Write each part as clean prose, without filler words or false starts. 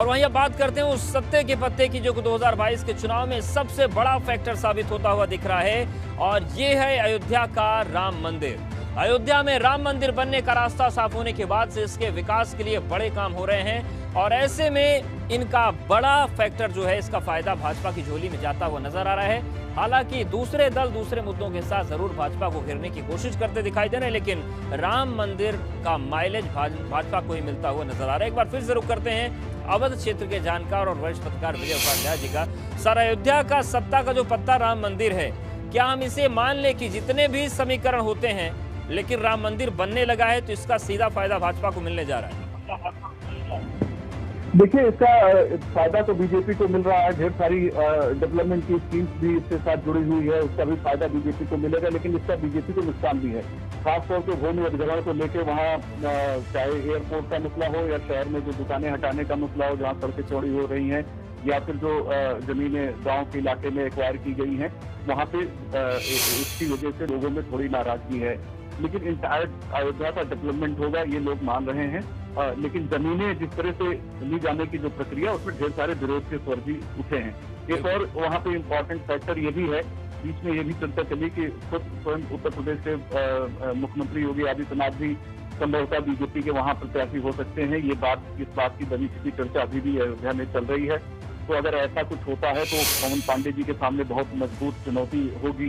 और वहीं अब बात करते हैं उस सत्ते के पत्ते की जो 2022 के चुनाव में सबसे बड़ा फैक्टर साबित होता हुआ दिख रहा है, और ये है अयोध्या का राम मंदिर। अयोध्या में राम मंदिर बनने का रास्ता साफ होने के बाद से इसके विकास के लिए बड़े काम हो रहे हैं, और ऐसे में इनका बड़ा फैक्टर जो है, इसका फायदा भाजपा की झोली में जाता हुआ नजर आ रहा है। हालांकि दूसरे दल दूसरे मुद्दों के साथ जरूर भाजपा को घेरने की कोशिश करते दिखाई दे रहे हैं, लेकिन राम मंदिर का माइलेज भाजपा को ही मिलता हुआ नजर आ रहा है। एक बार फिर जरूर करते हैं अवध क्षेत्र के जानकार और वरिष्ठ पत्रकार विजय उपाध्याय जी का। सर, अयोध्या का सत्ता का जो पत्ता राम मंदिर है, क्या हम इसे मान ले कि जितने भी समीकरण होते हैं, लेकिन राम मंदिर बनने लगा है तो इसका सीधा फायदा भाजपा को मिलने जा रहा है? देखिए, इसका फायदा तो बीजेपी को मिल रहा है। ढेर सारी डेवलपमेंट की स्कीम्स भी इसके साथ जुड़ी हुई है, उसका भी फायदा बीजेपी को मिलेगा, लेकिन इसका बीजेपी को नुकसान भी है। खासतौर पर भूमि अधिग्रहण को लेकर वहाँ चाहे एयरपोर्ट का मसला हो या शहर में जो दुकानें हटाने का मसला हो, जहाँ सड़कें चौड़ी हो रही हैं, या फिर जो जमीनें गांव के इलाके में एक्वायर की गई हैं, वहाँ पे इसकी वजह से लोगों में थोड़ी नाराजगी है। लेकिन इंटायर अयोध्या का डेवलपमेंट होगा, ये लोग मान रहे हैं। लेकिन जमीनें जिस तरह से ली जाने की जो प्रक्रिया, उसमें ढेर सारे विरोध के स्वर भी उठे हैं। एक और वहाँ पे इम्पोर्टेंट फैक्टर ये भी है, बीच में ये भी चर्चा चली कि खुद स्वयं उत्तर प्रदेश के मुख्यमंत्री योगी आदित्यनाथ भी संभवतः बीजेपी के वहाँ प्रत्याशी हो सकते हैं। इस बात की बनी छिपी चर्चा अभी भी अयोध्या में चल रही है। तो अगर ऐसा कुछ होता है तो पवन पांडे जी के सामने बहुत मजबूत चुनौती होगी।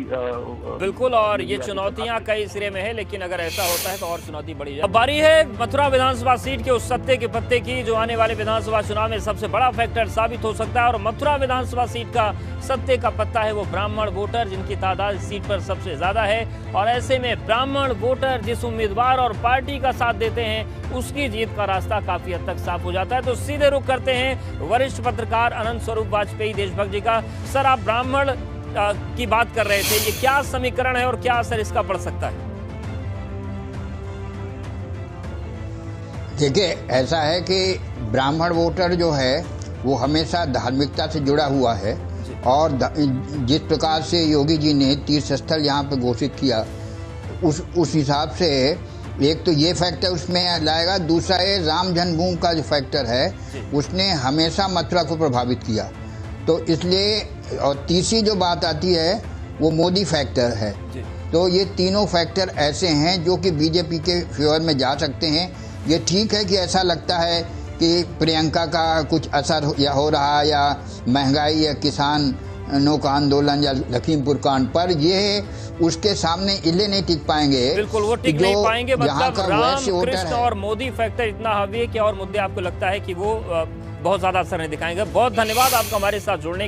बिल्कुल, और ये चुनौतियां कई सिरे में है, लेकिन अगर ऐसा होता है तो और चुनौती बढ़ी जाए। अब बारी है मथुरा विधानसभा सीट के उस सत्ते के पत्ते की, जो आने वाले विधानसभा चुनाव में सबसे बड़ा फैक्टर साबित हो सकता है। और मथुरा विधानसभा सीट का सत्ते का पत्ता है वो ब्राह्मण वोटर, जिनकी तादाद इस सीट पर सबसे ज्यादा है। और ऐसे में ब्राह्मण वोटर जिस उम्मीदवार और पार्टी का साथ देते हैं, उसकी जीत का रास्ता काफी हद तक साफ हो जाता है। तो सीधे रुख करते हैं वरिष्ठ पत्रकार अनंत स्वरूप वाजपेयी देशभक्त जी का। सर, आप ब्राह्मण की बात कर रहे थे, ये क्या समीकरण है और क्या असर इसका पड़ सकता है? देखिए, ऐसा है कि ब्राह्मण वोटर जो है वो हमेशा धार्मिकता से जुड़ा हुआ है, और जिस प्रकार से योगी जी ने तीर्थ स्थल यहाँ पे घोषित किया, उस हिसाब से एक तो ये फैक्टर उसमें लाएगा। दूसरा है राम जन्मभूमि का जो फैक्टर है, उसने हमेशा मथुरा को प्रभावित किया, तो इसलिए। और तीसरी जो बात आती है वो मोदी फैक्टर है। तो ये तीनों फैक्टर ऐसे हैं जो कि बीजेपी के फेवर में जा सकते हैं। ये ठीक है कि ऐसा लगता है कि प्रियंका का कुछ असर या हो रहा, या महंगाई या किसानों का आंदोलन या लखीमपुर कांड पर, ये उसके सामने इले नहीं टिक पाएंगे। बिल्कुल, वो टिक नहीं पाएंगे। मतलब राम कृष्ण और मोदी फैक्टर इतना हावी है कि और मुद्दे आपको लगता है कि वो बहुत ज्यादा असर नहीं दिखाएंगे। बहुत धन्यवाद आपका हमारे साथ जुड़ने के